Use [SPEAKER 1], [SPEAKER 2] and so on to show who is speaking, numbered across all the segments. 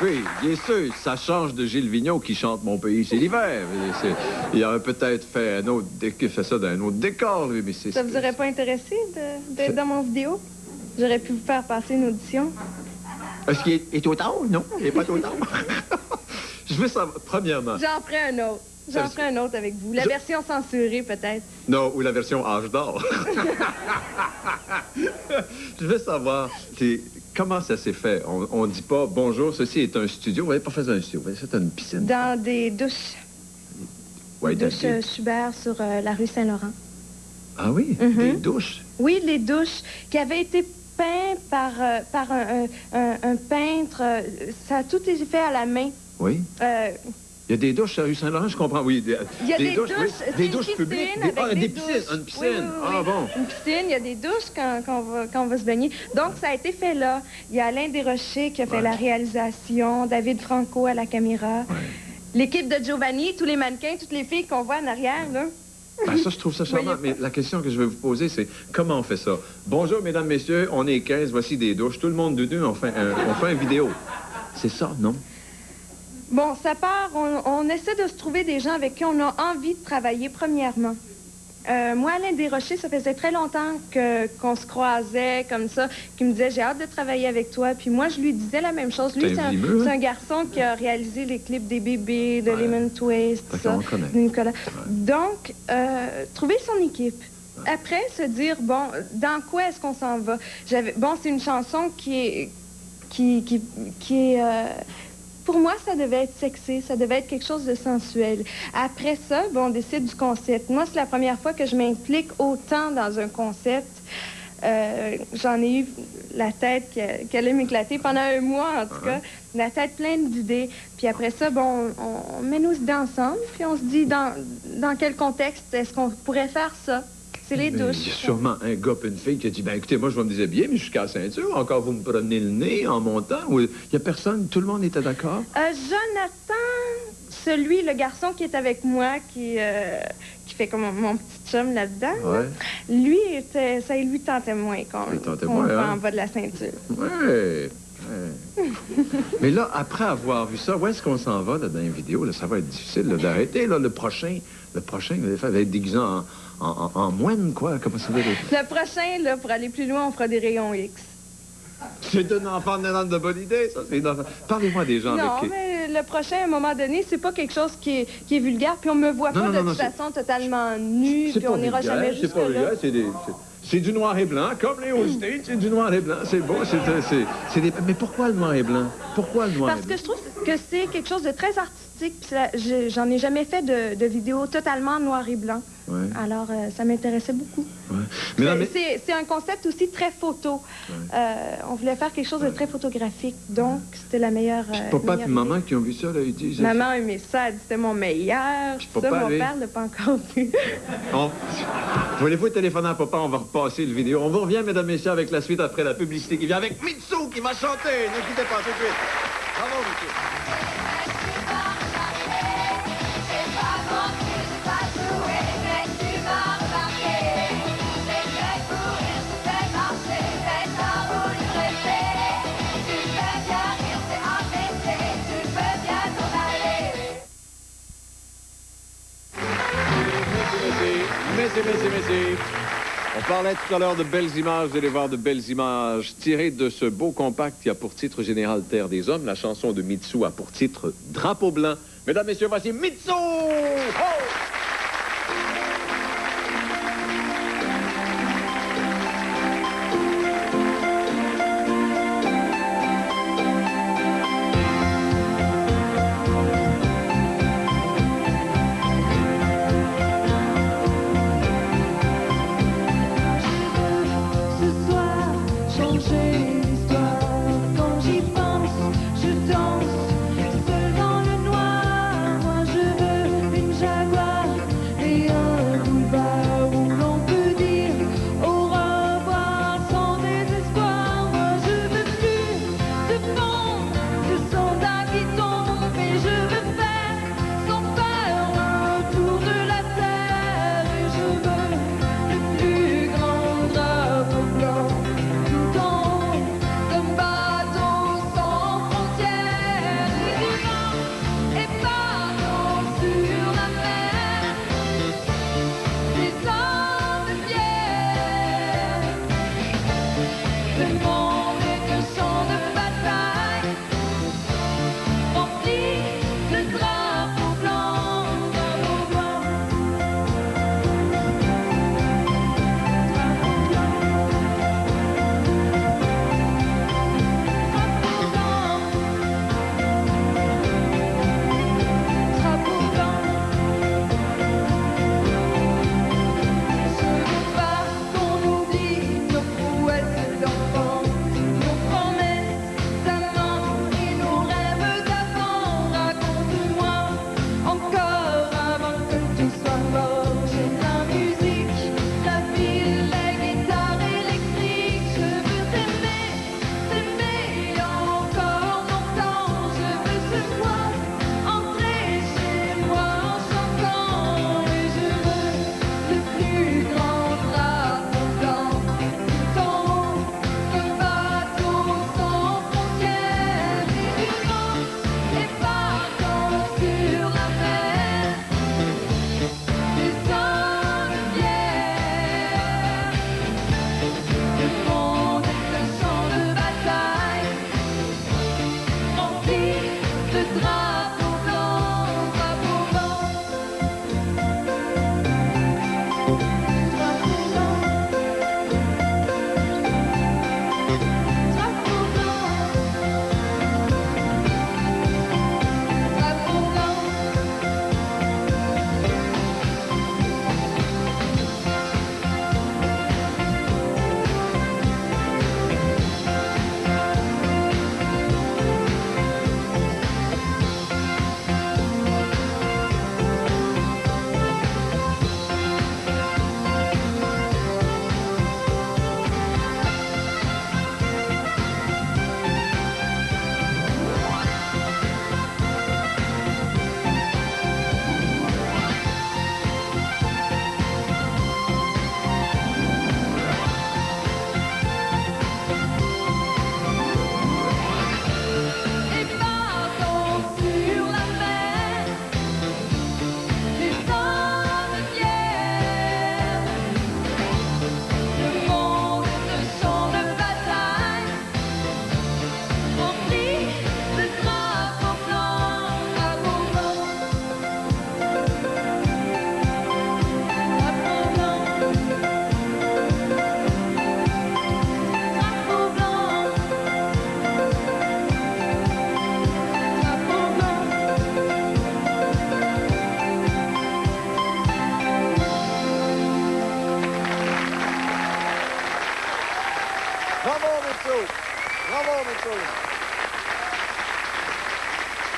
[SPEAKER 1] Oui, bien sûr, ça change de Gilles Vigneault qui chante Mon pays, c'est l'hiver. Il aurait peut-être fait fait ça dans un autre décor, lui, mais c'est...
[SPEAKER 2] Ça vous aurait pas intéressé d'être dans mon vidéo? J'aurais pu vous faire passer une audition.
[SPEAKER 1] Est-ce qu'il est au tard? Non, il n'est pas au tard. Je veux savoir, premièrement...
[SPEAKER 2] J'en ferai un autre. J'en ferai un autre avec vous. La version censurée, peut-être.
[SPEAKER 1] Non, ou la version âge d'or. Je veux savoir, comment ça s'est fait? On ne dit pas, bonjour, ceci est un studio. Vous n'avez pas fait un studio, c'est une piscine.
[SPEAKER 2] Dans des douches.
[SPEAKER 1] Ouais,
[SPEAKER 2] des douches Schubert sur la rue Saint-Laurent.
[SPEAKER 1] Ah oui? Des douches?
[SPEAKER 2] Oui, les douches qui avaient été peintes par un peintre. Ça a tout été fait à la main.
[SPEAKER 1] Oui? Il y a des douches à rue Saint-Laurent, je comprends, oui.
[SPEAKER 2] Il y a des douches,
[SPEAKER 1] oui. Des douches publiques. Des piscines, une piscine.
[SPEAKER 2] Oui, oui, oui.
[SPEAKER 1] Ah bon?
[SPEAKER 2] Une piscine, il y a des douches quand on va se baigner. Donc, ça a été fait là. Il y a Alain Desrochers qui a fait la réalisation, David Franco à la caméra, l'équipe de Giovanni, tous les mannequins, toutes les filles qu'on voit en arrière, là.
[SPEAKER 1] Ben, ça, je trouve ça charmant. Mais la question que je vais vous poser, c'est comment on fait ça? Bonjour, mesdames, messieurs, on est 15, voici des douches. Tout le monde de deux, on fait une vidéo. C'est ça, non?
[SPEAKER 2] Bon, ça part, on essaie de se trouver des gens avec qui on a envie de travailler, premièrement. Moi, Alain Desrochers, ça faisait très longtemps qu'on se croisait comme ça, qui me disait « J'ai hâte de travailler avec toi ». Puis moi, je lui disais la même chose. Lui, c'est un garçon qui a réalisé les clips des bébés, de Lemon Twist, tout ça, Nicolas. Donc, trouver son équipe. Après, se dire, bon, dans quoi est-ce qu'on s'en va? Bon, c'est une chanson qui est pour moi, ça devait être sexy, ça devait être quelque chose de sensuel. Après ça, bon, on décide du concept. Moi, c'est la première fois que je m'implique autant dans un concept. J'en ai eu la tête qui allait m'éclater pendant un mois, en tout cas. La tête pleine d'idées. Puis après ça, bon, on met nos idées ensemble, puis on se dit dans quel contexte est-ce qu'on pourrait faire ça? C'est les douches.
[SPEAKER 1] Il y a sûrement un gars et une fille qui a dit, ben écoutez, moi je vais me déshabiller, mais jusqu'à la ceinture, encore vous me prenez le nez en montant. Il y a personne, tout le monde était d'accord?
[SPEAKER 2] Jonathan, le garçon qui est avec moi, qui fait comme mon petit chum là-dedans, lui, ça lui tentait moins qu'on va en bas de la ceinture.
[SPEAKER 1] Ouais. Mais là, après avoir vu ça, où est-ce qu'on s'en va là, dans les vidéos? Là, ça va être difficile d'arrêter. Le prochain, va être déguisé en moine, quoi. Comment ça va être?
[SPEAKER 2] Le prochain, là, pour aller plus loin, on fera des rayons X.
[SPEAKER 1] C'est un enfant de bonne idée, ça. Parlez-moi des gens avec qui...
[SPEAKER 2] Non, mais le prochain, à un moment donné, c'est pas quelque chose qui est vulgaire, puis on me voit pas de toute façon totalement nue, puis on n'ira jamais jusque-là. C'est pas vulgaire, c'est du noir et blanc, comme les Holstein, c'est du noir et blanc. C'est beau, Mais pourquoi le noir et blanc? Pourquoi le noir et blanc? Parce que je trouve que c'est quelque chose de très artistique, puis j'en ai jamais fait de vidéo totalement noir et blanc. Ouais. Alors, ça m'intéressait beaucoup. Ouais. C'est un concept aussi très photo. Ouais. On voulait faire quelque chose de très photographique, donc c'était la meilleure...
[SPEAKER 1] Papa et maman qui ont vu ça, là, ils disent...
[SPEAKER 2] Maman aimait ça, elle dit c'était mon meilleur. Ça, mon père l'a pas encore vu.
[SPEAKER 1] Voulez-vous téléphoner à papa, on va repasser le vidéo. On vous revient, mesdames, messieurs, avec la suite après la publicité qui vient avec Mitsou qui va chanter. Ne quittez pas tout de suite. Bravo, monsieur. Merci. On parlait tout à l'heure de belles images. Vous allez voir de belles images tirées de ce beau compact qui a pour titre général Terre des Hommes. La chanson de Mitsou a pour titre Drapeau blanc. Mesdames, messieurs, voici Mitsou! Oh!
[SPEAKER 3] Jaguar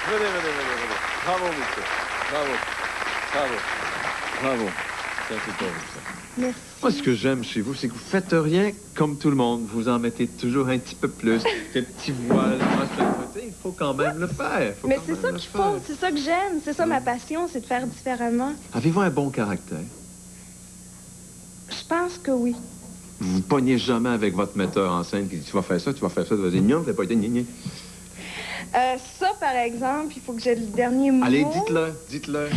[SPEAKER 1] Venez. Bravo, Mitsu. Bravo. Ça, c'est pour vous, ça.
[SPEAKER 2] Merci.
[SPEAKER 1] Moi, ce que j'aime chez vous, c'est que vous faites rien comme tout le monde. Vous en mettez toujours un petit peu plus. Des petits voiles. Il faut quand même le faire.
[SPEAKER 2] Mais c'est ça qu'il faut. C'est ça que j'aime. C'est ça ma passion, c'est de faire différemment.
[SPEAKER 1] Avez-vous un bon caractère?
[SPEAKER 2] Je pense que oui.
[SPEAKER 1] Vous ne pognez jamais avec votre metteur en scène qui dit tu vas faire ça, tu vas dire non, fais pas été gna.
[SPEAKER 2] Ça, par exemple, il faut que j'ai le dernier mot.
[SPEAKER 1] Allez, dites-le.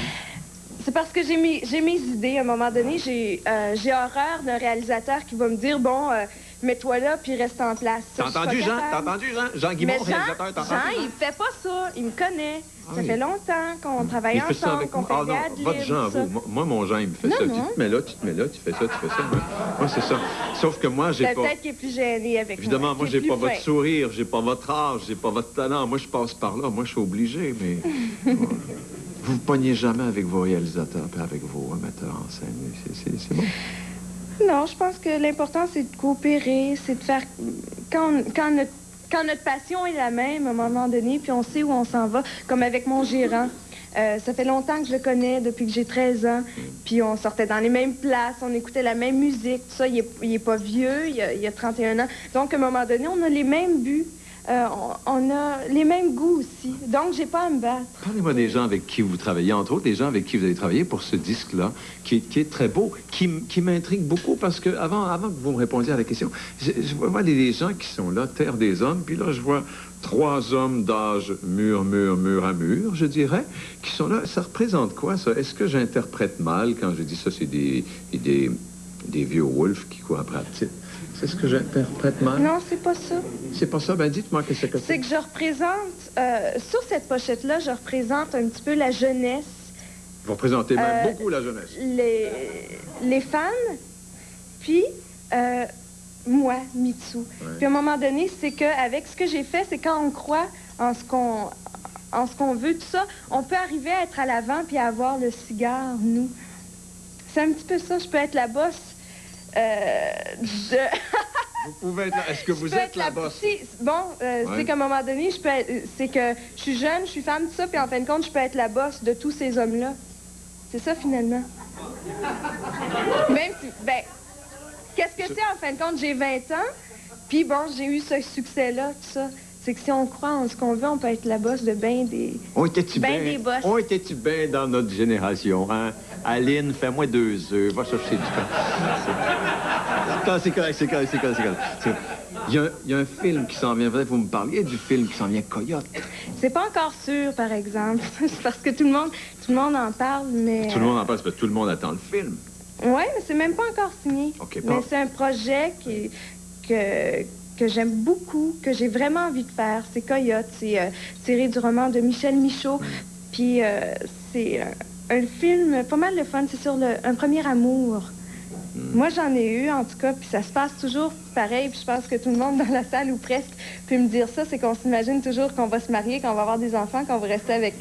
[SPEAKER 2] C'est parce que j'ai mes idées. À un moment donné, j'ai horreur d'un réalisateur qui va me dire, bon, mets-toi là, puis reste en place.
[SPEAKER 1] T'as entendu, Jean? Jean Guimond, réalisateur, t'as entendu?
[SPEAKER 2] Jean, il fait pas ça. Il me connaît.
[SPEAKER 1] Ah
[SPEAKER 2] ça
[SPEAKER 1] oui.
[SPEAKER 2] fait longtemps qu'on travaille ensemble, qu'on fait des ad-libs,
[SPEAKER 1] votre Jean,
[SPEAKER 2] ça.
[SPEAKER 1] vous. Moi, mon Jean, il me fait
[SPEAKER 2] Non,
[SPEAKER 1] ça.
[SPEAKER 2] non.
[SPEAKER 1] Tu te mets là, tu fais ça. Moi, c'est ça. Sauf que moi, j'ai pas...
[SPEAKER 2] Peut-être qu'il est plus gêné avec
[SPEAKER 1] Évidemment, moi,
[SPEAKER 2] qu'il est
[SPEAKER 1] j'ai pas
[SPEAKER 2] plus
[SPEAKER 1] votre
[SPEAKER 2] fin.
[SPEAKER 1] sourire, j'ai pas votre âge, j'ai pas votre talent. Moi, je passe par là. Moi, je suis obligé, mais... Vous ne pognez jamais avec vos réalisateurs et avec vos metteurs en scène. C'est bon.
[SPEAKER 2] Non, je pense que l'important, c'est de coopérer, c'est de faire... Quand notre passion est la même, à un moment donné, puis on sait où on s'en va, comme avec mon gérant. Ça fait longtemps que je le connais, depuis que j'ai 13 ans. Puis on sortait dans les mêmes places, on écoutait la même musique, tout ça. Il est pas vieux, il a 31 ans. Donc, à un moment donné, on a les mêmes buts. On a les mêmes goûts aussi. Donc, j'ai pas à me battre.
[SPEAKER 1] Parlez-moi des gens avec qui vous travaillez, entre autres, des gens avec qui vous avez travaillé pour ce disque-là, qui est très beau, qui m'intrigue beaucoup, parce que avant que vous me répondiez à la question, je vois des gens qui sont là, Terre des hommes, puis là, je vois 3 hommes d'âge mur à mur, je dirais, qui sont là. Ça représente quoi, ça? Est-ce que j'interprète mal quand je dis ça? C'est des vieux wolves qui courent après la petite. C'est ce que j'interprète mal?
[SPEAKER 2] Non, c'est pas ça.
[SPEAKER 1] C'est pas ça? Ben, dites-moi qu'est-ce que
[SPEAKER 2] C'est que je représente... sur cette pochette-là, je représente un petit peu la jeunesse.
[SPEAKER 1] Vous représentez même beaucoup la jeunesse.
[SPEAKER 2] Les fans, puis moi, Mitsu.
[SPEAKER 1] Ouais.
[SPEAKER 2] Puis à un moment donné, c'est qu'avec ce que j'ai fait, c'est quand on croit en ce qu'on veut, tout ça, on peut arriver à être à l'avant puis à avoir le cigare, nous. C'est un petit peu ça. Je peux être la boss
[SPEAKER 1] Vous pouvez être là. Est-ce que vous êtes la boss?
[SPEAKER 2] C'est qu'à un moment donné, c'est que je suis jeune, je suis femme, tout ça, puis en fin de compte, je peux être la boss de tous ces hommes-là. C'est ça, finalement. Même si, qu'est-ce que c'est, en fin de compte? J'ai 20 ans, puis bon, j'ai eu ce succès-là, tout ça. C'est que si on croit en ce qu'on veut, on peut être la boss de bien des...
[SPEAKER 1] On était-tu
[SPEAKER 2] des boss.
[SPEAKER 1] On était-tu bien dans notre génération, hein? Aline, fais-moi 2 œufs, va chercher du pain. C'est correct. Il y a un film qui s'en vient. Vous me parliez du film qui s'en vient, Coyote.
[SPEAKER 2] C'est pas encore sûr, par exemple. C'est parce que tout le monde en parle, mais...
[SPEAKER 1] Tout le monde en parle, parce que tout le monde attend le film.
[SPEAKER 2] Oui, mais c'est même pas encore signé.
[SPEAKER 1] OK,
[SPEAKER 2] mais c'est un projet que j'aime beaucoup, que j'ai vraiment envie de faire. C'est Coyote, c'est tiré du roman de Michel Michaud. Puis c'est un film pas mal de fun. C'est sur un premier amour. Moi, j'en ai eu, en tout cas, puis ça se passe toujours pareil. Puis je pense que tout le monde dans la salle, ou presque, peut me dire ça. C'est qu'on s'imagine toujours qu'on va se marier, qu'on va avoir des enfants, qu'on va rester avec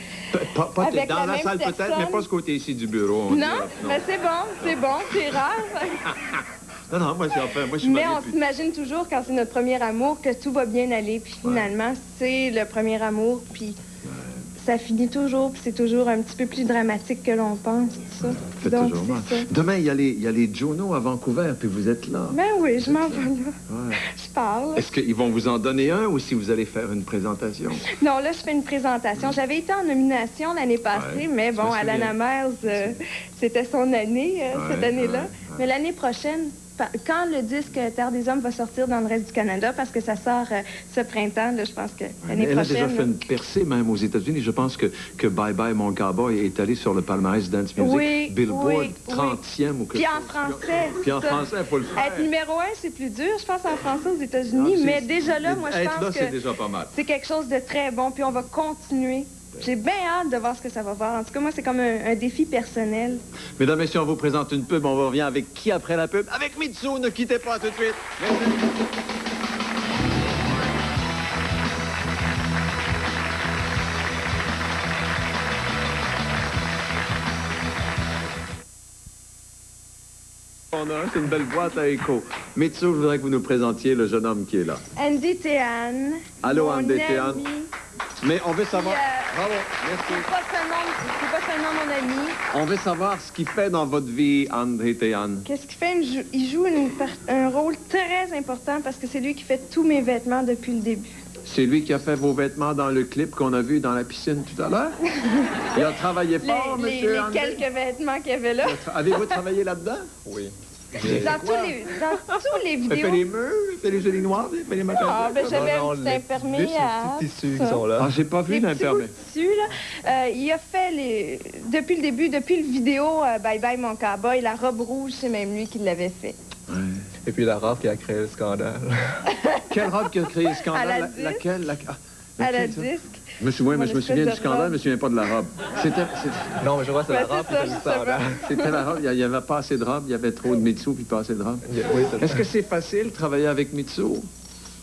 [SPEAKER 2] avec
[SPEAKER 1] dans la salle
[SPEAKER 2] personne.
[SPEAKER 1] peut-être, mais pas ce côté-ci du bureau.
[SPEAKER 2] Non, mais c'est bon, c'est rare.
[SPEAKER 1] Non, moi, je suis
[SPEAKER 2] Mais
[SPEAKER 1] marié.
[SPEAKER 2] on s'imagine toujours, quand c'est notre premier amour, que tout va bien aller. Puis finalement, c'est le premier amour, puis ça finit toujours, puis c'est toujours un petit peu plus dramatique que l'on pense, tout ça.
[SPEAKER 1] Faites
[SPEAKER 2] Donc,
[SPEAKER 1] toujours mal.
[SPEAKER 2] c'est ça.
[SPEAKER 1] Demain, il y a les Juno à Vancouver, puis vous êtes là.
[SPEAKER 2] Ben oui, je m'en vais là.
[SPEAKER 1] Ouais.
[SPEAKER 2] Je parle.
[SPEAKER 1] Est-ce qu'ils vont vous en donner un ou si vous allez faire une présentation?
[SPEAKER 2] Non, là, je fais une présentation. J'avais été en nomination l'année passée, mais
[SPEAKER 1] je
[SPEAKER 2] bon,
[SPEAKER 1] me souviens.
[SPEAKER 2] Alana Miles, c'était son année, cette année-là.
[SPEAKER 1] ouais.
[SPEAKER 2] Mais l'année prochaine, quand le disque Terre des Hommes va sortir dans le reste du Canada, parce que ça sort ce printemps, là, je pense que l'année
[SPEAKER 1] Elle a
[SPEAKER 2] prochaine...
[SPEAKER 1] déjà fait une percée même aux États-Unis. Je pense que Bye Bye Mon Cowboy est allé sur le palmarès Dance Music.
[SPEAKER 2] Oui,
[SPEAKER 1] Billboard,
[SPEAKER 2] oui,
[SPEAKER 1] 30e ou quelque
[SPEAKER 2] Puis en
[SPEAKER 1] chose.
[SPEAKER 2] français.
[SPEAKER 1] Puis en
[SPEAKER 2] c'est ça.
[SPEAKER 1] français, il faut le faire.
[SPEAKER 2] Être numéro 1, c'est plus dur, je pense, en français aux États-Unis.
[SPEAKER 1] Ah,
[SPEAKER 2] mais déjà là, moi, je
[SPEAKER 1] être là,
[SPEAKER 2] pense
[SPEAKER 1] c'est
[SPEAKER 2] que
[SPEAKER 1] déjà pas mal.
[SPEAKER 2] c'est quelque chose de très bon. Puis on va continuer. J'ai bien hâte de voir ce que ça va faire. En tout cas, moi, c'est comme un défi personnel.
[SPEAKER 1] Mesdames, Messieurs, on vous présente une pub. On revient avec qui après la pub? Avec Mitsu. Ne quittez pas tout de suite. Merci. C'est une belle boîte à écho. Mitsu, je voudrais que vous nous présentiez le jeune homme qui est là.
[SPEAKER 2] Andy Théane.
[SPEAKER 1] Allô,
[SPEAKER 2] mon
[SPEAKER 1] Andy Théane.
[SPEAKER 2] ami.
[SPEAKER 1] Mais on veut savoir... Bravo,
[SPEAKER 2] C'est
[SPEAKER 1] merci.
[SPEAKER 2] pas seulement mon ami.
[SPEAKER 1] On veut savoir ce qu'il fait dans votre vie, Andy Théane.
[SPEAKER 2] Qu'est-ce qu'il fait? Il joue un rôle très important parce que c'est lui qui fait tous mes vêtements depuis le début.
[SPEAKER 1] C'est lui qui a fait vos vêtements dans le clip qu'on a vu dans la piscine tout à l'heure? Il a travaillé fort, monsieur
[SPEAKER 2] Les
[SPEAKER 1] Andy?
[SPEAKER 2] quelques vêtements qu'il y avait là.
[SPEAKER 1] Avez-vous travaillé là-dedans?
[SPEAKER 3] Oui.
[SPEAKER 2] Dans tous les
[SPEAKER 1] Il fait
[SPEAKER 2] vidéos.
[SPEAKER 1] les murs, il fait les jolis noirs, il fait les machins.
[SPEAKER 2] Ah, ben j'avais
[SPEAKER 3] Non,
[SPEAKER 2] un petit
[SPEAKER 3] les
[SPEAKER 2] imperméable.
[SPEAKER 3] petits tissus qui sont là.
[SPEAKER 1] Ah, j'ai pas vu
[SPEAKER 2] Des petits bouts
[SPEAKER 1] d'imperméable.
[SPEAKER 2] de tissu, là. Il a fait depuis le début, depuis le vidéo Bye Bye Mon Cowboy, la robe rouge, c'est même lui qui l'avait fait.
[SPEAKER 1] Ouais.
[SPEAKER 3] Et puis la robe qui a créé le scandale.
[SPEAKER 1] Quelle robe qui a créé le scandale?
[SPEAKER 2] À la disque.
[SPEAKER 1] Laquelle?
[SPEAKER 2] À la
[SPEAKER 1] laquelle, ça?
[SPEAKER 2] disque.
[SPEAKER 1] Je me souviens, mais je me
[SPEAKER 2] Mon
[SPEAKER 1] souviens du
[SPEAKER 2] espèce de
[SPEAKER 1] scandale, je
[SPEAKER 2] robe.
[SPEAKER 1] me souviens pas de la robe. C'était
[SPEAKER 3] Non, mais je vois, c'est
[SPEAKER 2] Ouais,
[SPEAKER 3] la robe
[SPEAKER 2] c'est
[SPEAKER 3] qui
[SPEAKER 2] ça,
[SPEAKER 3] fait le
[SPEAKER 2] je sais
[SPEAKER 3] scandale.
[SPEAKER 1] c'était la robe, il y avait pas assez de robe, il y avait trop de Mitsu puis pas assez de robe.
[SPEAKER 3] Oui, c'est
[SPEAKER 1] Est-ce que c'est facile de travailler avec Mitsu?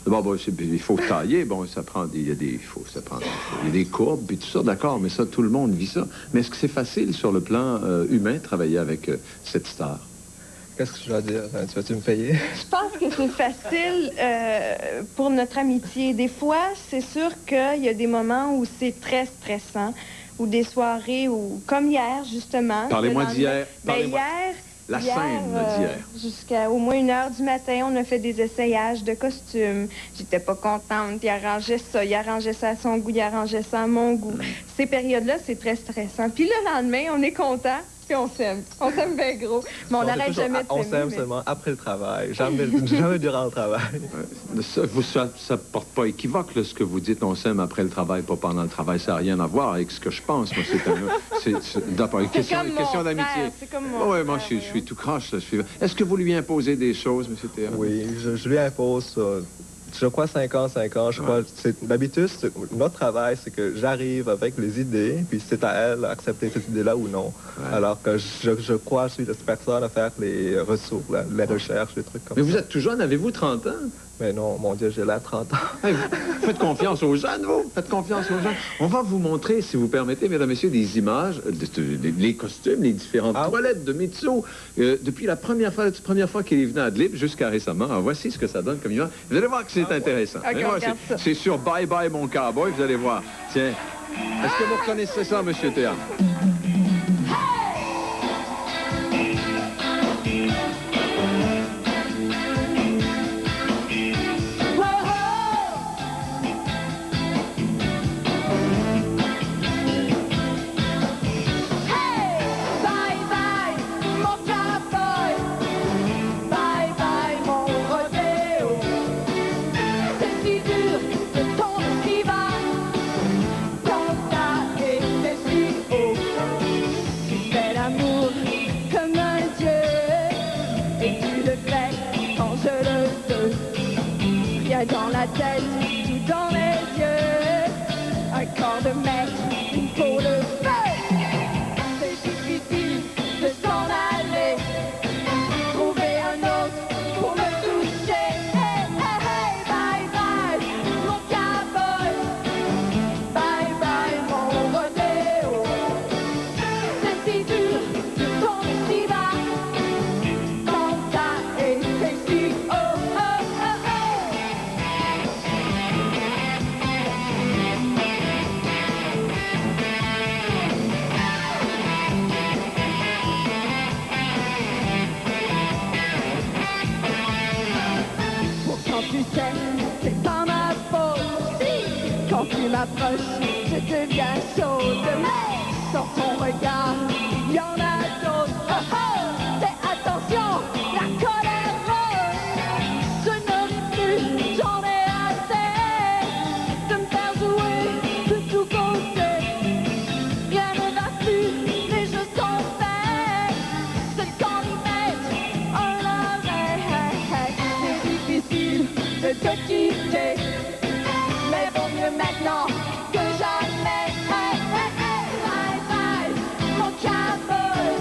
[SPEAKER 1] Bon, il faut tailler, bon, ça prend des, il y a des, il y a des courbes puis tout ça, d'accord, mais ça, tout le monde vit ça. Mais est-ce que c'est facile sur le plan humain de travailler avec cette star?
[SPEAKER 3] Qu'est-ce que je dois dire? Tu vas-tu me payer?
[SPEAKER 2] Je pense que c'est facile pour notre amitié. Des fois, c'est sûr qu'il y a des moments où c'est très stressant, ou des soirées où, comme hier, justement.
[SPEAKER 1] Parlez-moi
[SPEAKER 2] le lendemain-
[SPEAKER 1] d'hier.
[SPEAKER 2] Ben,
[SPEAKER 1] Parlez-moi.
[SPEAKER 2] hier,
[SPEAKER 1] La
[SPEAKER 2] hier,
[SPEAKER 1] scène d'hier.
[SPEAKER 2] Jusqu'à au moins 1h du matin, on a fait des essayages de costumes. J'étais pas contente. Il arrangeait ça à son goût, il arrangeait ça à mon goût. Ces périodes-là, c'est très stressant. Puis le lendemain, on est content. Puis on s'aime. On s'aime bien gros. Mais on
[SPEAKER 3] Non, c'est
[SPEAKER 2] n'arrête
[SPEAKER 3] toujours-
[SPEAKER 2] jamais de
[SPEAKER 3] On
[SPEAKER 2] s'aimer.
[SPEAKER 3] s'aime
[SPEAKER 2] mais-
[SPEAKER 3] seulement après le travail. Jamais durant le travail.
[SPEAKER 1] Ça porte pas équivoque, là, ce que vous dites, on s'aime après le travail, pas pendant le travail. Ça n'a rien à voir avec ce que je pense. Moi, d'abord une
[SPEAKER 2] C'est
[SPEAKER 1] question,
[SPEAKER 2] comme
[SPEAKER 1] une question
[SPEAKER 2] mon
[SPEAKER 1] d'amitié.
[SPEAKER 2] frère, c'est comme mon
[SPEAKER 1] Oui, moi,
[SPEAKER 2] frère,
[SPEAKER 1] je suis tout croche. Là, Est-ce que vous lui imposez des choses, M. Théa?
[SPEAKER 3] Oui, je lui impose ça. Je crois 5 ans. Je crois, d'habitude, notre travail, c'est que j'arrive avec les idées, puis c'est à elle d'accepter cette idée-là ou non.
[SPEAKER 1] Ouais.
[SPEAKER 3] Alors que je crois, je suis cette personne à faire les ressources, les recherches, les trucs comme
[SPEAKER 1] Mais
[SPEAKER 3] ça.
[SPEAKER 1] vous êtes tout jeune, avez-vous 30 ans?
[SPEAKER 3] Mais non, mon Dieu, j'ai là 30 ans.
[SPEAKER 1] Hey, faites confiance aux jeunes, vous. Faites confiance aux jeunes. On va vous montrer, si vous permettez, mesdames et messieurs, des images, les costumes, les différentes toilettes de Mitsu. Depuis la première fois qu'il est venu à Adlib jusqu'à récemment. Alors, voici ce que ça donne comme image. Vous allez voir que c'est intéressant.
[SPEAKER 2] Ok,
[SPEAKER 1] Vous allez voir,
[SPEAKER 2] regarde ça.
[SPEAKER 1] c'est sur Bye Bye Mon Cowboy, vous allez voir. Tiens, est-ce que vous reconnaissez ça, M. Théa?
[SPEAKER 4] Bye bye, mon cowboy. Bye bye, mon rodéo. C'est si dur de tomber si bas quand t'as été si haut. Tu fais l'amour comme un dieu et tu le fais quand je le veux. Rien dans la tête, tout dans les yeux. Un corps de maître pour le feu. C'est difficile de s'en aller. Trouver un autre pour me toucher. Hey, hey, hey, bye bye, mon cowboy. Bye bye, mon rodéo. C'est si dur de tomber si bas quand t'as été si haut. Oh, oh, oh. Pourtant tu sais, c'est pas ma faute. Si, quand tu m'approches, je deviens chaude. Mais dans ton regard, il y en a d'autres. Oh, oh, fais attention, la colère rose. Je n'en plus, j'en ai assez de me faire jouer de tous côtés. Rien ne va plus, les jeux sont faits. C'est le temps d'y mettre un arrêt. C'est difficile de te quitter, mais vaut mieux maintenant que jamais. Hey, hey, hey, bye bye, mon cowboy.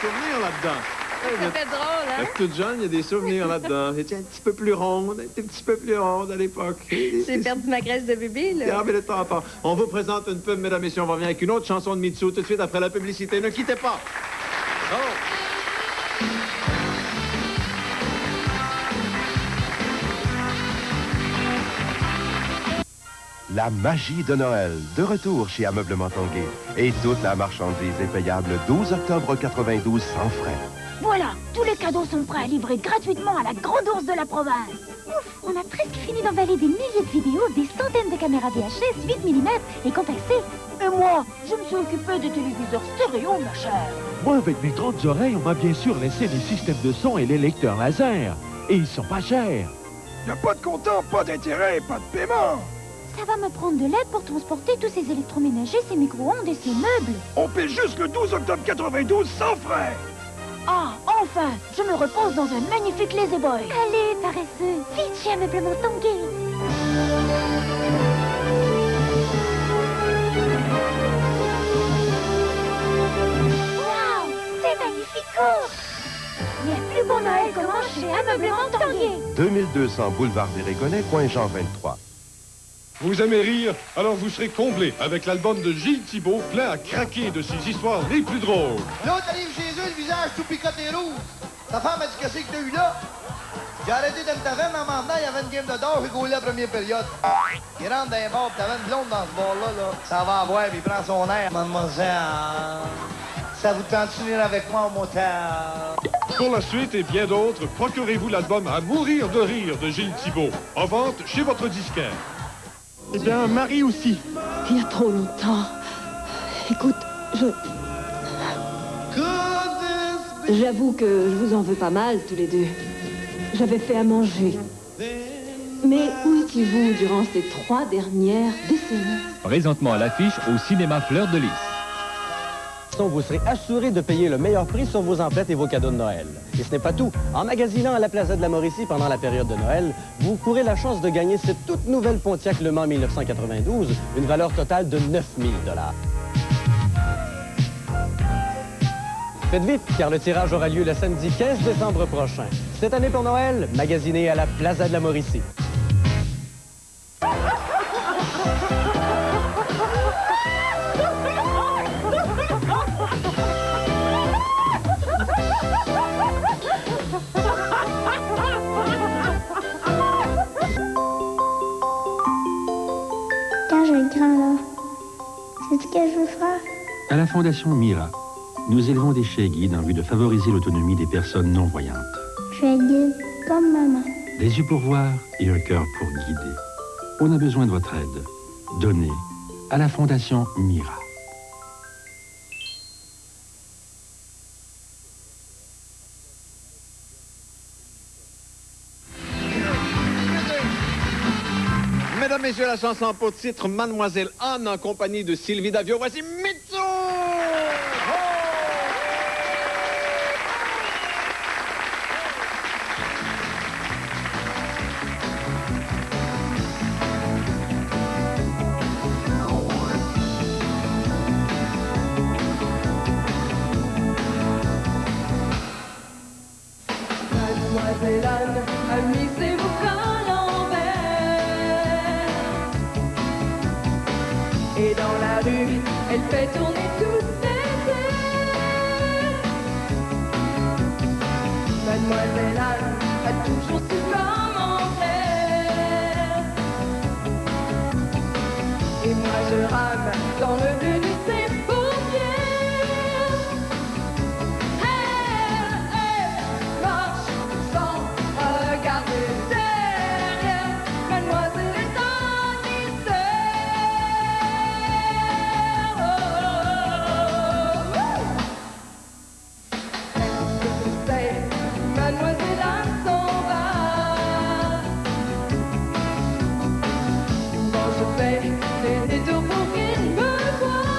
[SPEAKER 1] souvenirs là-dedans.
[SPEAKER 2] Ça fait drôle, hein?
[SPEAKER 1] Vous êtes toute jeune, il y a des souvenirs là-dedans. Vous étiez un petit peu plus ronde, un petit peu plus ronde à l'époque.
[SPEAKER 2] J'ai perdu ma graisse de bébé, là.
[SPEAKER 1] Ah, mais le temps passe. On vous présente une pub, mesdames et messieurs. On va revenir avec une autre chanson de Mitsu tout de suite après la publicité. Ne quittez pas. Oh.
[SPEAKER 5] La magie de Noël, de retour chez Ameublement Tanguay. Et toute la marchandise est payable 12 octobre 92 sans frais.
[SPEAKER 6] Voilà, tous les cadeaux sont prêts à livrer gratuitement à la grande ours de la province. Ouf, on a presque fini d'emballer des milliers de vidéos, des centaines de caméras VHS, 8 mm et compactées. Et moi, je me suis occupée des téléviseurs stéréo, ma chère.
[SPEAKER 7] Moi, avec mes grandes oreilles, on m'a bien sûr laissé les systèmes de son et les lecteurs laser. Et ils sont pas chers.
[SPEAKER 8] Y a pas de comptant, pas d'intérêt, pas de paiement.
[SPEAKER 6] Ça va me prendre de l'aide pour transporter tous ces électroménagers, ces micro-ondes et ces meubles.
[SPEAKER 8] On paie juste le 12 octobre 92 sans frais.
[SPEAKER 6] Ah, enfin, je me repose dans un magnifique Lazy Boy. Allez, paresseux, vite chez Ameublement Tanguay. Waouh, c'est magnifique. Les plus beaux Noël commencent chez Ameublement Tanguay.
[SPEAKER 5] 2200 boulevard des Régolais, coin Jean 23.
[SPEAKER 9] Vous aimez rire? Alors vous serez comblé avec l'album de Gilles Thibault, plein à craquer de ses histoires les plus drôles.
[SPEAKER 10] L'autre arrive chez eux, le visage tout picoté rouge. Ta femme a dit qu'est-ce que t'as eu là? J'ai arrêté de me taver, mais en m'emmenant, il y avait une game de d'or, j'ai gaulé la première période. Il rentre dans les bars, pis t'avais une blonde dans ce bar-là, là. Ça va à boire, puis il prend son air. Mademoiselle, ça vous tente de venir avec moi au motel?
[SPEAKER 9] Pour la suite et bien d'autres, procurez-vous l'album À mourir de rire de Gilles Thibault, en vente chez votre disquaire.
[SPEAKER 8] Eh bien, Marie aussi.
[SPEAKER 11] Il y a trop longtemps. Écoute, j'avoue que je vous en veux pas mal, tous les deux. J'avais fait à manger. Mais où étiez-vous durant ces 3 dernières décennies?
[SPEAKER 12] Présentement à l'affiche au cinéma Fleur de Lys.
[SPEAKER 13] Vous serez assuré de payer le meilleur prix sur vos emplettes et vos cadeaux de Noël. Et ce n'est pas tout. En magasinant à la Plaza de la Mauricie pendant la période de Noël, vous courez la chance de gagner cette toute nouvelle Pontiac Le Mans 1992, une valeur totale de 9 000 $. Faites vite, car le tirage aura lieu le samedi 15 décembre prochain. Cette année pour Noël, magasinez à la Plaza de la Mauricie.
[SPEAKER 14] Quand je vais être grand là, c'est ce que je veux faire.
[SPEAKER 15] À la Fondation Mira, nous élevons des chiens guides en vue de favoriser l'autonomie des personnes non-voyantes.
[SPEAKER 14] Je vais être guide comme maman.
[SPEAKER 15] Des yeux pour voir et un cœur pour guider. On a besoin de votre aide. Donnez à la Fondation Mira.
[SPEAKER 1] Mesdames, messieurs, la chanson pour titre Mademoiselle Anne en compagnie de Sylvie Davio. Voici Mitsu!
[SPEAKER 4] Mademoiselle Anne a mis ses boucles à l'envers. Et dans la rue, elle fait tourner toutes les ailes. Mademoiselle Anne a toujours su comment faire. Et moi je rame dans le bleu de ses paupières. Elle marche sans regarder derrière. Mademoiselle est un mystère. Mademoiselle Anne s'en va. Souvent je fais des détours pour qu'il me voie.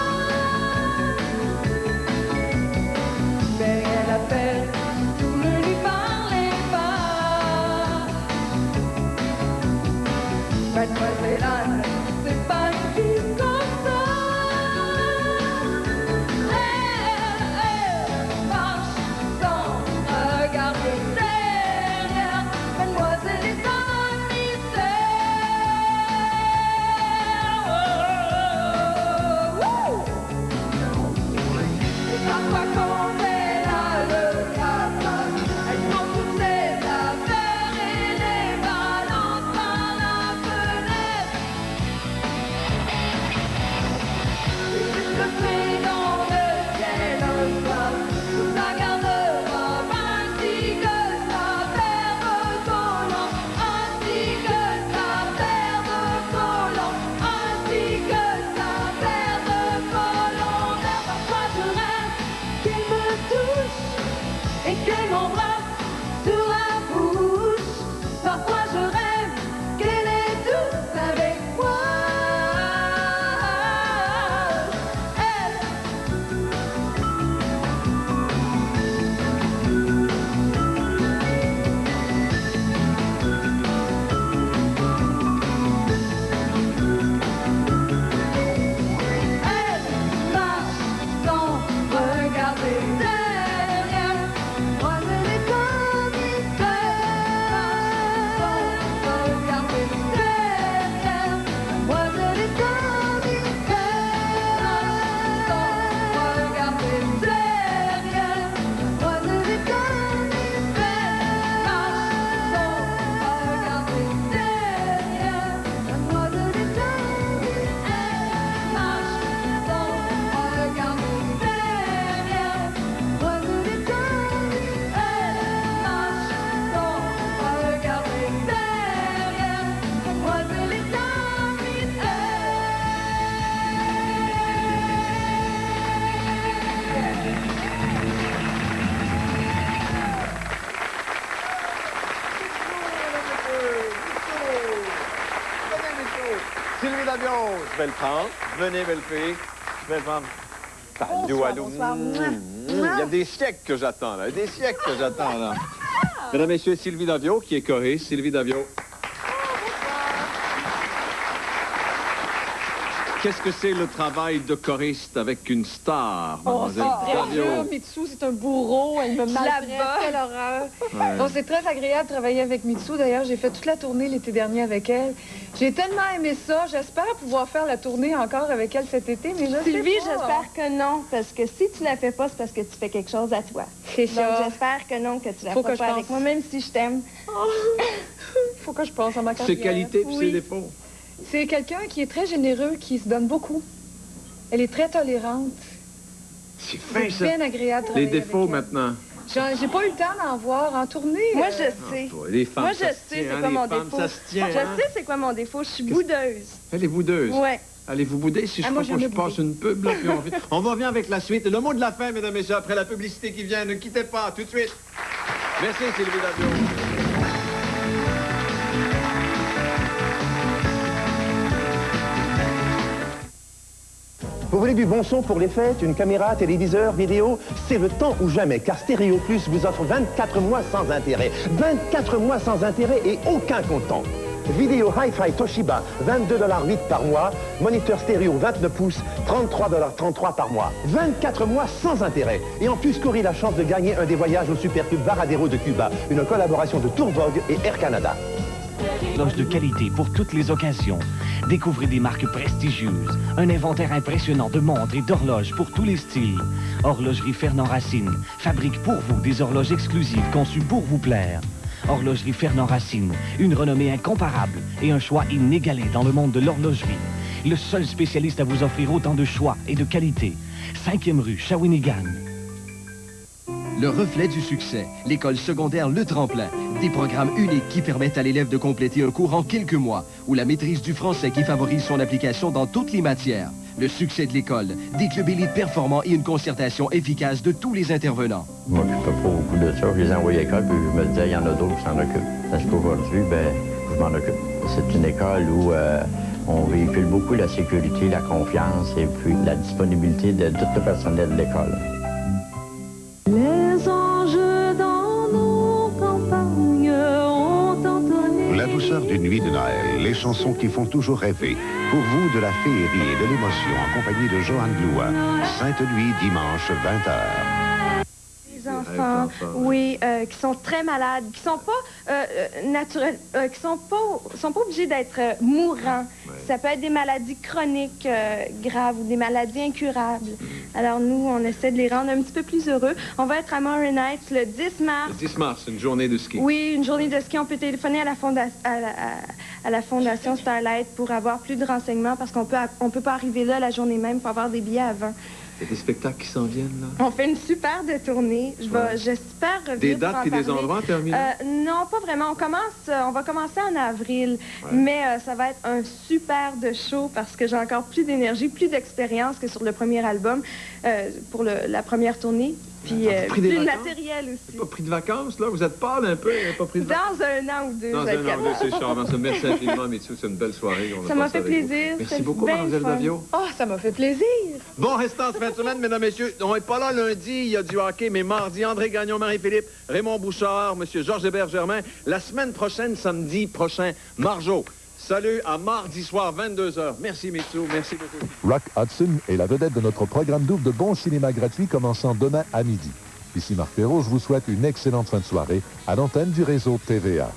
[SPEAKER 1] Je vais le prendre. Venez, belle fille. Je vais le prendre. Allô, allô. Il y a des siècles que j'attends, là. Des siècles que j'attends, là. Mesdames, messieurs, Sylvie Davio, qui est choriste. Sylvie Davio. Qu'est-ce que c'est le travail de choriste avec une star, mademoiselle Davio?
[SPEAKER 16] Mitsu, c'est un bourreau, elle me maltraite, quelle horreur.
[SPEAKER 1] Ouais.
[SPEAKER 16] Donc, c'est très agréable de travailler avec Mitsu. D'ailleurs, j'ai fait toute la tournée l'été dernier avec elle. J'ai tellement aimé ça. J'espère pouvoir faire la tournée encore avec elle cet été, mais je
[SPEAKER 2] Sylvie,
[SPEAKER 16] sais pas.
[SPEAKER 2] j'espère que non, parce que si tu la fais pas, c'est parce que tu fais quelque chose à toi.
[SPEAKER 16] C'est
[SPEAKER 2] Donc,
[SPEAKER 16] ça.
[SPEAKER 2] j'espère que non, que tu la
[SPEAKER 16] Faut
[SPEAKER 2] feras
[SPEAKER 16] que je
[SPEAKER 2] pas
[SPEAKER 16] pense.
[SPEAKER 2] avec moi, même si je t'aime.
[SPEAKER 16] Faut que je pense à ma carrière.
[SPEAKER 1] Ses qualités puis ses
[SPEAKER 16] Oui.
[SPEAKER 1] défauts.
[SPEAKER 16] C'est quelqu'un qui est très généreux, qui se donne beaucoup. Elle est très tolérante.
[SPEAKER 1] C'est fin, ça.
[SPEAKER 16] bien agréable de travailler
[SPEAKER 1] Les défauts,
[SPEAKER 16] avec elle.
[SPEAKER 1] maintenant.
[SPEAKER 16] J'ai pas eu le temps d'en voir en tournée.
[SPEAKER 2] Moi, je sais.
[SPEAKER 1] Les femmes,
[SPEAKER 2] Moi, je
[SPEAKER 1] ça se
[SPEAKER 2] sais
[SPEAKER 1] tient,
[SPEAKER 2] c'est
[SPEAKER 1] hein,
[SPEAKER 2] quoi
[SPEAKER 1] les
[SPEAKER 2] mon
[SPEAKER 1] femmes,
[SPEAKER 2] défaut.
[SPEAKER 1] ça se tient,
[SPEAKER 2] Je
[SPEAKER 1] hein.
[SPEAKER 2] sais c'est quoi mon défaut. Je suis boudeuse.
[SPEAKER 1] Elle est boudeuse.
[SPEAKER 2] Ouais.
[SPEAKER 1] Allez-vous bouder si je
[SPEAKER 2] moi,
[SPEAKER 1] crois que
[SPEAKER 2] j'aime
[SPEAKER 1] je passe une pub, là, puis on revient avec la suite. Le mot de la fin, mesdames et messieurs, après la publicité qui vient. Ne quittez pas, tout de suite. Merci, Sylvie Davio.
[SPEAKER 17] Vous voulez du bon son pour les fêtes, une caméra, téléviseur, vidéo? C'est le temps ou jamais, car Stéréo Plus vous offre 24 mois sans intérêt. 24 mois sans intérêt et aucun comptant. Vidéo Hi-Fi Toshiba, 22,08 $ par mois. Moniteur stéréo 29 pouces, 33,33 $ par mois. 24 mois sans intérêt. Et en plus, courez la chance de gagner un des voyages au Supercube Varadero de Cuba. Une collaboration de Tour Vogue et Air Canada.
[SPEAKER 18] Horloge de qualité pour toutes les occasions. Découvrez des marques prestigieuses, un inventaire impressionnant de montres et d'horloges pour tous les styles. Horlogerie Fernand Racine fabrique pour vous des horloges exclusives conçues pour vous plaire. Horlogerie Fernand Racine, une renommée incomparable et un choix inégalé dans le monde de l'horlogerie. Le seul spécialiste à vous offrir autant de choix et de qualité. 5e rue, Shawinigan.
[SPEAKER 19] Le reflet du succès, l'école secondaire Le Tremplin. Des programmes uniques qui permettent à l'élève de compléter un cours en quelques mois, ou la maîtrise du français qui favorise son application dans toutes les matières. Le succès de l'école, des clubs élites performants et une concertation efficace de tous les intervenants.
[SPEAKER 20] Je m'occupe pas beaucoup de ça. Je les envoie à l'école, puis je me disais, il y en a d'autres qui s'en occupent. Parce qu'aujourd'hui, je m'en occupe. C'est une école où on véhicule beaucoup la sécurité, la confiance et puis la disponibilité de tout le personnel de l'école.
[SPEAKER 4] Les enjeux dans nos campagnes ont entonné.
[SPEAKER 21] La douceur d'une nuit de Noël, les chansons qui font toujours rêver. Pour vous, de la féerie et de l'émotion en compagnie de Joanne Blois. Sainte-Nuit, dimanche, 20h.
[SPEAKER 2] Les enfants, oui, qui sont très malades, qui sont pas naturels, qui sont pas obligés d'être mourants. Ça peut être des maladies chroniques graves ou des maladies incurables. Alors nous, on essaie de les rendre un petit peu plus heureux. On va être à Moray Nights le 10 mars.
[SPEAKER 1] Le 10 mars, une journée de ski.
[SPEAKER 2] Oui, une journée de ski. On peut téléphoner à la Fondation Starlight pour avoir plus de renseignements parce qu'on peut pas arriver là la journée même pour avoir des billets avant.
[SPEAKER 1] Il y a des spectacles qui s'en viennent, là.
[SPEAKER 2] On fait une super de tournée. J'espère revenir
[SPEAKER 1] Des
[SPEAKER 2] pour
[SPEAKER 1] dates
[SPEAKER 2] en
[SPEAKER 1] puis des
[SPEAKER 2] parler.
[SPEAKER 1] endroits terminés?
[SPEAKER 2] Non, pas vraiment. On va commencer en avril, mais ça va être un super de show parce que j'ai encore plus d'énergie, plus d'expérience que sur le premier album pour la première tournée. Puis
[SPEAKER 1] pris des
[SPEAKER 2] plus de
[SPEAKER 1] vacances?
[SPEAKER 2] matériel aussi.
[SPEAKER 1] Pas pris de vacances, là? Vous êtes pâle un peu? Pas pris de vacances?
[SPEAKER 2] Dans un an ou deux,
[SPEAKER 1] Dans un an
[SPEAKER 2] j'accepte.
[SPEAKER 1] ou deux, c'est charmant. Ça, merci infiniment, Mitsu. C'est une belle soirée. qu'on a
[SPEAKER 2] Ça m'a
[SPEAKER 1] passée
[SPEAKER 2] fait
[SPEAKER 1] avec vous.
[SPEAKER 2] plaisir.
[SPEAKER 1] Merci
[SPEAKER 2] c'était
[SPEAKER 1] beaucoup,
[SPEAKER 2] bien
[SPEAKER 1] Mademoiselle
[SPEAKER 2] fun.
[SPEAKER 1] Davio.
[SPEAKER 16] Oh, ça m'a fait plaisir.
[SPEAKER 1] Bon, restant cette fin de semaine, mesdames, messieurs. On n'est pas là lundi, il y a du hockey, mais mardi, André Gagnon, Marie-Philippe, Raymond Bouchard, M. Georges Hébert-Germain. La semaine prochaine, samedi prochain, Marjo. Salut à mardi soir, 22h. Merci, Mitsu. Merci beaucoup.
[SPEAKER 22] Rock Hudson est la vedette de notre programme double de bon cinéma gratuit commençant demain à midi. Ici Marc Perrault, je vous souhaite une excellente fin de soirée à l'antenne du réseau TVA.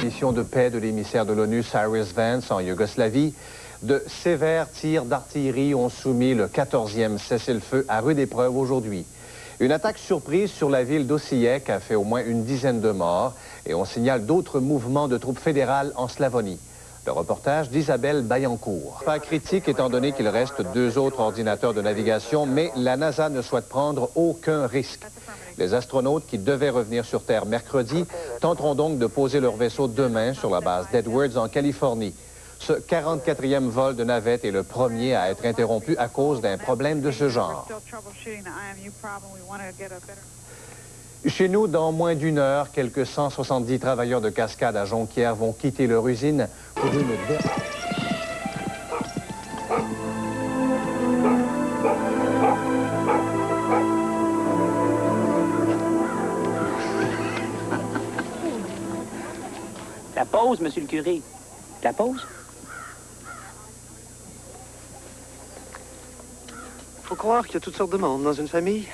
[SPEAKER 23] Mission de paix de l'émissaire de l'ONU Cyrus Vance en Yougoslavie. De sévères tirs d'artillerie ont soumis le 14e cessez-le-feu à rude épreuve aujourd'hui. Une attaque surprise sur la ville d'Osijek a fait au moins une dizaine de morts et on signale d'autres mouvements de troupes fédérales en Slavonie. Le reportage d'Isabelle Bayancourt. Pas critique étant donné qu'il reste 2 autres ordinateurs de navigation, mais la NASA ne souhaite prendre aucun risque. Les astronautes qui devaient revenir sur Terre mercredi tenteront donc de poser leur vaisseau demain sur la base d'Edwards en Californie. Ce 44e vol de navette est le premier à être interrompu à cause d'un problème de ce genre. Chez nous, dans moins d'une heure, quelques 170 travailleurs de cascade à Jonquière vont quitter leur usine pour une...
[SPEAKER 3] La pause, monsieur le curé. La pause?
[SPEAKER 6] Faut croire qu'il y a toutes sortes de monde dans une famille.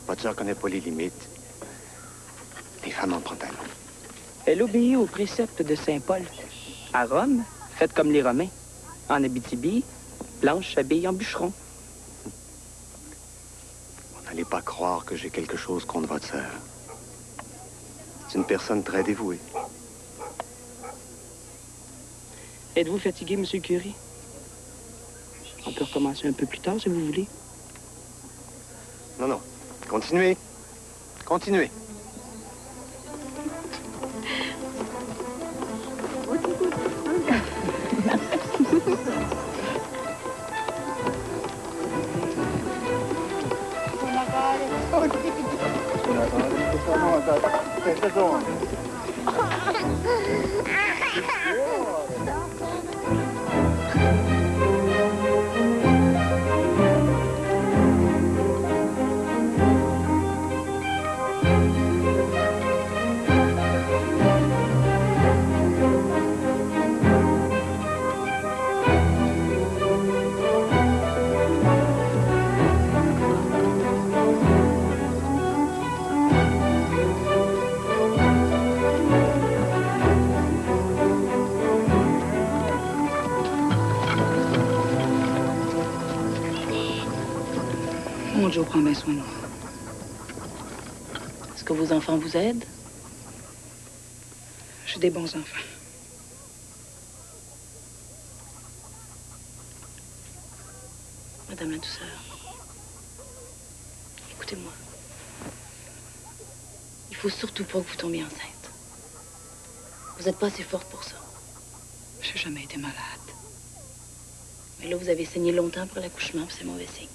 [SPEAKER 6] Votre sœur connaît pas les limites. Les femmes en pantalon.
[SPEAKER 3] Elle obéit aux préceptes de Saint Paul. À Rome, faites comme les Romains. En Abitibi, Blanche s'habille en bûcheron.
[SPEAKER 6] N'allez pas croire que j'ai quelque chose contre votre sœur. C'est une personne très dévouée.
[SPEAKER 3] Êtes-vous fatigué, monsieur le curé? On peut recommencer un peu plus tard, si vous voulez.
[SPEAKER 6] Non, non. Continuez. Continuez.
[SPEAKER 7] Mon Joe prend bien soin de moi. Est-ce que vos enfants vous aident?
[SPEAKER 3] J'ai des bons enfants.
[SPEAKER 7] Madame la douceur, écoutez-moi. Il faut surtout pas que vous tombiez enceinte. Vous n'êtes pas assez forte pour ça.
[SPEAKER 3] J'ai jamais été malade.
[SPEAKER 7] Mais là, vous avez saigné longtemps pour l'accouchement, puis c'est mauvais signe.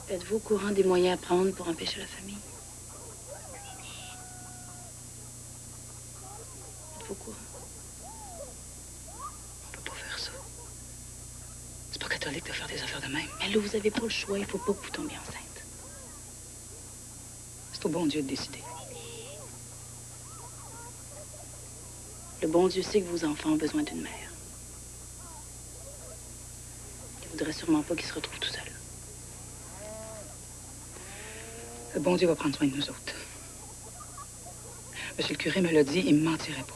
[SPEAKER 7] Êtes-vous au courant des moyens à prendre pour empêcher la famille? Êtes-vous au courant?
[SPEAKER 3] On peut pas faire ça. C'est pas catholique de faire des affaires de même.
[SPEAKER 7] Mais là, vous avez pas le choix. Il faut pas que vous tombiez enceinte.
[SPEAKER 3] C'est au bon Dieu de décider.
[SPEAKER 7] Le bon Dieu sait que vos enfants ont besoin d'une mère. Il voudrait sûrement pas qu'ils se retrouvent tout seuls.
[SPEAKER 3] Le bon Dieu va prendre soin de nous autres. Monsieur le curé me l'a dit, il me mentirait pas.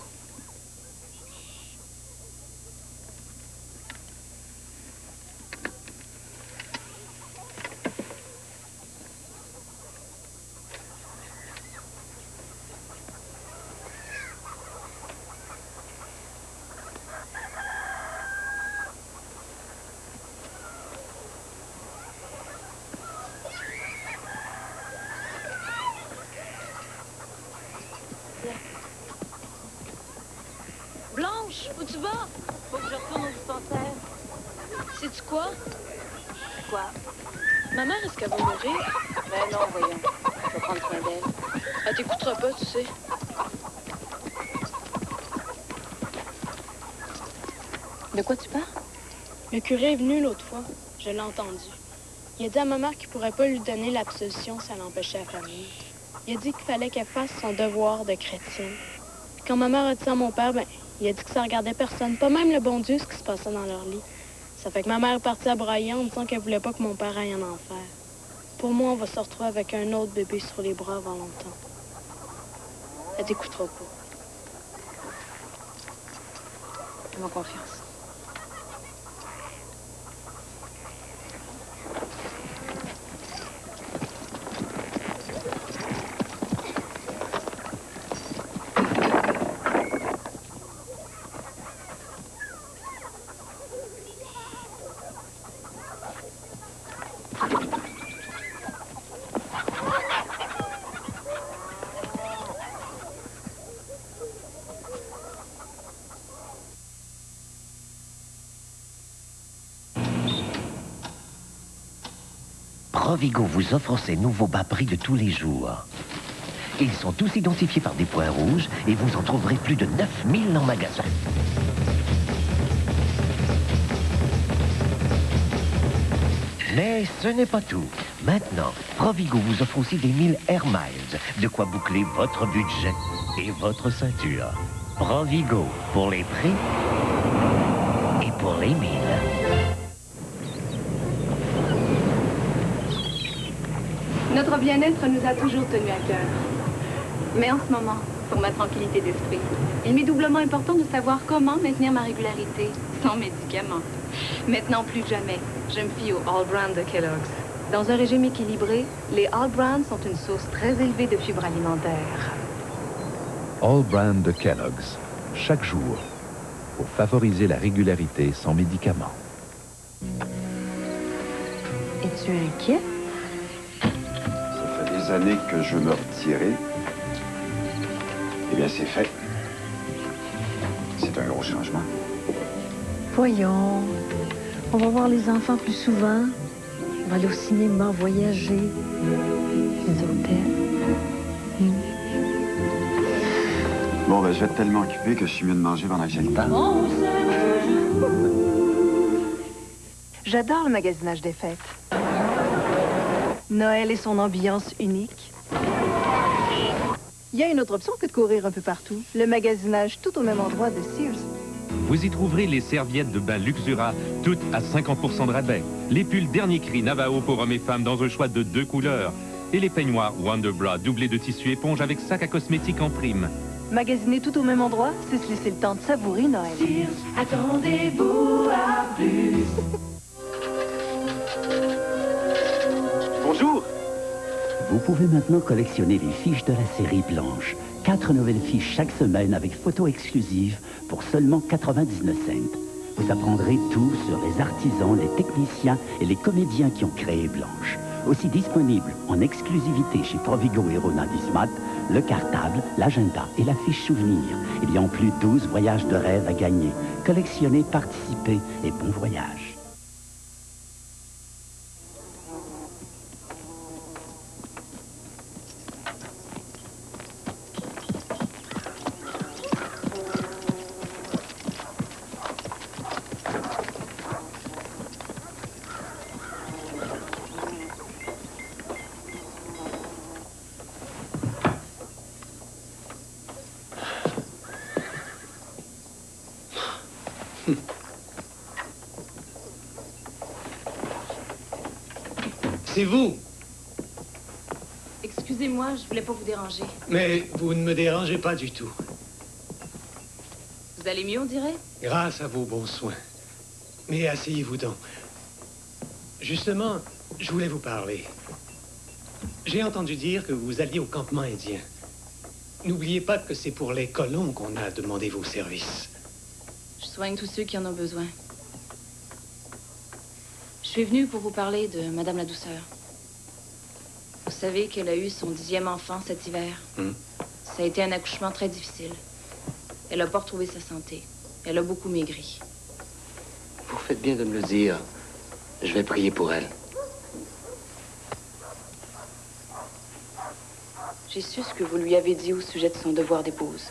[SPEAKER 11] Blanche, où tu vas? Faut que je retourne au dispensaire. Sais-tu quoi? Quoi? Ma mère, est-ce qu'elle va mourir? Ben non, voyons. Je vais prendre soin d'elle. Elle t'écoutera pas, tu sais.
[SPEAKER 2] De quoi tu parles? Le curé est venu l'autre fois. Je l'ai entendu. Il a dit à ma mère qu'il pourrait pas lui donner l'absolution si elle empêchait la famille. Il a dit qu'il fallait qu'elle fasse son devoir de chrétienne. Puis quand ma mère a dit ça à mon père, ben, il a dit que ça regardait personne, pas même le bon Dieu, ce qui se passait dans leur lit. Ça fait que ma mère est partie à brailler en disant qu'elle voulait pas que mon père aille en enfer. Pour moi, on va se retrouver avec un autre bébé sur les bras avant longtemps. Elle t'écoutera pas.
[SPEAKER 7] Fais-moi confiance.
[SPEAKER 5] Provigo vous offre ses nouveaux bas prix de tous les jours. Ils sont tous identifiés par des points rouges et vous en trouverez plus de 9000 en magasin. Mais ce n'est pas tout. Maintenant, Provigo vous offre aussi des 1000 Air Miles, de quoi boucler votre budget et votre ceinture. Provigo, pour les prix et pour les 1000.
[SPEAKER 9] Notre bien-être nous a toujours tenus à cœur. Mais en ce moment, pour ma tranquillité d'esprit, il m'est doublement important de savoir comment maintenir ma régularité sans médicaments. Maintenant, plus jamais, je me fie au All Brand de Kellogg's. Dans un régime équilibré, les All Brand sont une source très élevée de fibres alimentaires.
[SPEAKER 10] All Brand de Kellogg's, chaque jour, pour favoriser la régularité sans médicaments.
[SPEAKER 9] Es-tu inquiet?
[SPEAKER 24] Ça fait des années que je me retirais. Eh bien, c'est fait. C'est un gros changement.
[SPEAKER 25] Voyons, on va voir les enfants plus souvent. On va aller au cinéma, voyager, les hôtels.
[SPEAKER 24] Bon, ben, je vais être tellement occupé que je suis mieux de manger pendant que j'ai le temps.
[SPEAKER 26] J'adore le magasinage des fêtes. Noël et son ambiance unique. Il y a une autre option que de courir un peu partout. Le magasinage tout au même endroit de Sears.
[SPEAKER 12] Vous y trouverez les serviettes de bain Luxura, toutes à 50% de rabais. Les pulls dernier cri Navajo pour hommes et femmes dans un choix de 2 couleurs. Et les peignoirs Wonderbra doublés de tissu éponge avec sac à cosmétiques en prime.
[SPEAKER 26] Magasiner tout au même endroit, c'est se laisser le temps de savourer Noël.
[SPEAKER 4] Sears, attendez-vous à plus.
[SPEAKER 24] Bonjour.
[SPEAKER 27] Vous pouvez maintenant collectionner les fiches de la série Blanche. 4 nouvelles fiches chaque semaine avec photos exclusives pour seulement 99 cents. Vous apprendrez tout sur les artisans, les techniciens et les comédiens qui ont créé Blanche. Aussi disponible en exclusivité chez Provigo et Rona Dismat, le cartable, l'agenda et la fiche souvenir. Il y a en plus 12 voyages de rêve à gagner. Collectionnez, participez et bon voyage.
[SPEAKER 28] C'est vous.
[SPEAKER 11] Excusez-moi, je voulais pas vous déranger.
[SPEAKER 28] Mais vous ne me dérangez pas du tout.
[SPEAKER 11] Vous allez mieux, on dirait?
[SPEAKER 28] Grâce à vos bons soins. Mais asseyez-vous donc. Justement, je voulais vous parler. J'ai entendu dire que vous alliez au campement indien. N'oubliez pas que c'est pour les colons qu'on a demandé vos services.
[SPEAKER 11] Je soigne tous ceux qui en ont besoin. Je suis venue pour vous parler de Madame la Douceur. Vous savez qu'elle a eu son 10e enfant cet hiver. Ça a été un accouchement très difficile. Elle n'a pas retrouvé sa santé. Elle a beaucoup maigri.
[SPEAKER 6] Vous faites bien de me le dire. Je vais prier pour elle.
[SPEAKER 11] J'ai su ce que vous lui avez dit au sujet de son devoir d'épouse.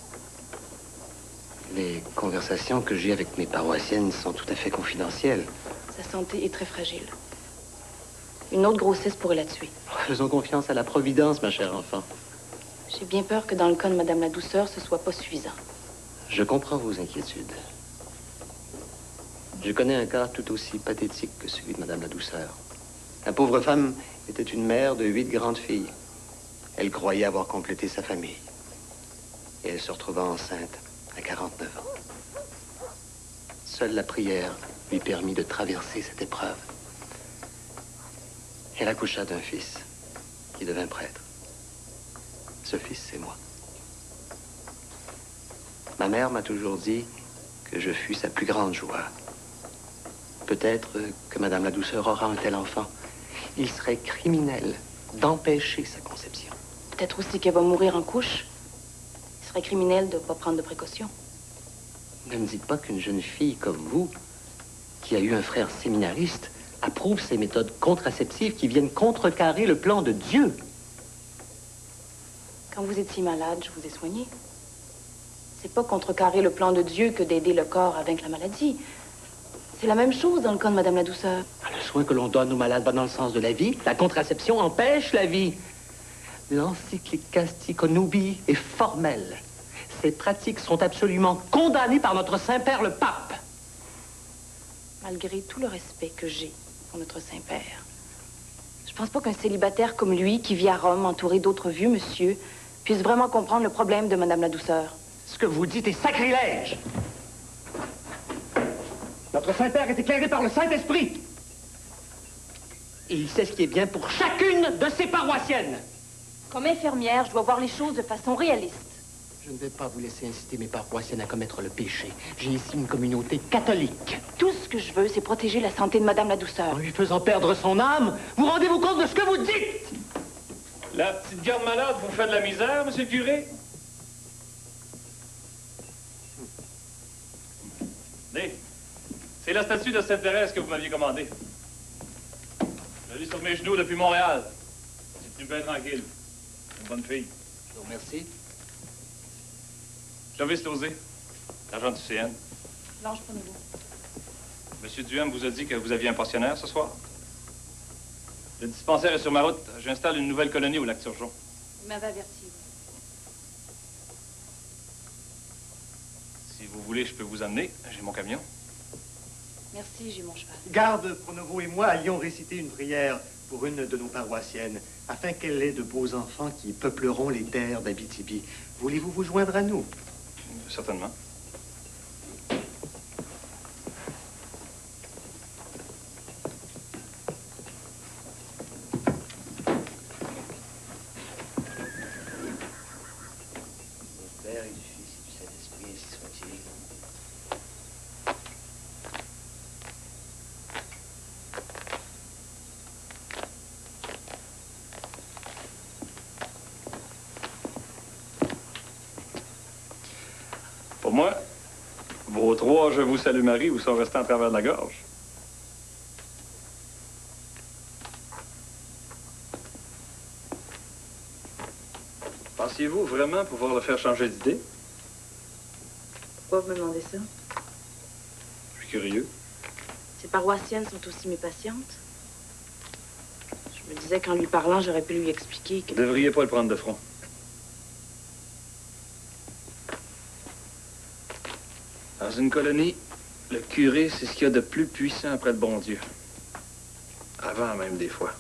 [SPEAKER 6] Les conversations que j'ai avec mes paroissiennes sont tout à fait confidentielles.
[SPEAKER 11] Sa santé est très fragile. Une autre grossesse pourrait la tuer.
[SPEAKER 6] Faisons confiance à la Providence, ma chère enfant.
[SPEAKER 11] J'ai bien peur que dans le cas de Madame la Douceur, ce soit pas suffisant.
[SPEAKER 6] Je comprends vos inquiétudes. Je connais un cas tout aussi pathétique que celui de Madame la Douceur. La pauvre femme était une mère de 8 grandes filles. Elle croyait avoir complété sa famille. Et elle se retrouva enceinte à 49 ans. Seule la prière lui permit de traverser cette épreuve. Elle accoucha d'un fils qui devint prêtre. Ce fils, c'est moi. Ma mère m'a toujours dit que je fus sa plus grande joie. Peut-être que Madame la Douceur aura un tel enfant. Il serait criminel d'empêcher sa conception.
[SPEAKER 11] Peut-être aussi qu'elle va mourir en couche. Il serait criminel de ne pas prendre de précautions.
[SPEAKER 6] Ne me dites pas qu'une jeune fille comme vous, qui a eu un frère séminariste, approuve ces méthodes contraceptives qui viennent contrecarrer le plan de Dieu.
[SPEAKER 7] Quand vous étiez malade, je vous ai soigné. C'est pas contrecarrer le plan de Dieu que d'aider le corps à vaincre la maladie. C'est la même chose dans le cas de Madame la Douceur.
[SPEAKER 6] Le soin que l'on donne aux malades va dans le sens de la vie. La contraception empêche la vie. L'encyclicasti connubii est formelle. Ces pratiques sont absolument condamnées par notre Saint-Père le Pape.
[SPEAKER 7] Malgré tout le respect que j'ai pour notre Saint-Père, je pense pas qu'un célibataire comme lui, qui vit à Rome, entouré d'autres vieux monsieur, puisse vraiment comprendre le problème de Madame la Douceur.
[SPEAKER 6] Ce que vous dites est sacrilège. Notre Saint-Père est éclairé par le Saint-Esprit. Et il sait ce qui est bien pour chacune de ses paroissiennes.
[SPEAKER 7] Comme infirmière, je dois voir les choses de façon réaliste.
[SPEAKER 6] Je ne vais pas vous laisser inciter mes paroissiennes à commettre le péché. J'ai ici une communauté catholique.
[SPEAKER 7] Tout ce que je veux, c'est protéger la santé de Madame la Douceur.
[SPEAKER 6] En lui faisant perdre son âme, vous rendez-vous compte de ce que vous dites?
[SPEAKER 8] La petite garde malade vous fait de la misère, monsieur le curé? Né, c'est la statue de Sainte Thérèse que vous m'aviez commandée. Je l'ai sur mes genoux depuis Montréal. C'est une belle tranquille. Une bonne fille.
[SPEAKER 6] Je vous remercie.
[SPEAKER 8] Clovis Lozé, l'agent du CN.
[SPEAKER 7] Blanche, prenez-vous.
[SPEAKER 8] Monsieur Duhem vous a dit que vous aviez un pensionnaire ce soir? Le dispensaire est sur ma route. J'installe une nouvelle colonie au Lac-Turgeon.
[SPEAKER 7] Il m'avait averti.
[SPEAKER 8] Si vous voulez, je peux vous amener. J'ai mon camion.
[SPEAKER 7] Merci, j'ai mon cheval.
[SPEAKER 6] Garde, Pronovo et moi allions réciter une prière pour une de nos paroissiennes, afin qu'elle ait de beaux enfants qui peupleront les terres d'Abitibi. Voulez-vous vous joindre à nous?
[SPEAKER 8] Certainement.
[SPEAKER 6] Père et du Fils et du Saint-Esprit, ainsi soit-il.
[SPEAKER 8] Pour moi, vos trois Je vous salue Marie vous sont restés en travers de la gorge. Pensiez-vous vraiment pouvoir le faire changer d'idée?
[SPEAKER 7] Pourquoi vous me demandez ça?
[SPEAKER 8] Je suis curieux.
[SPEAKER 7] Ces paroissiennes sont aussi mes patientes. Je me disais qu'en lui parlant, j'aurais pu lui expliquer que...
[SPEAKER 8] Vous ne devriez pas le prendre de front. Dans une colonie, le curé, c'est ce qu'il y a de plus puissant après le bon Dieu. Avant même des fois.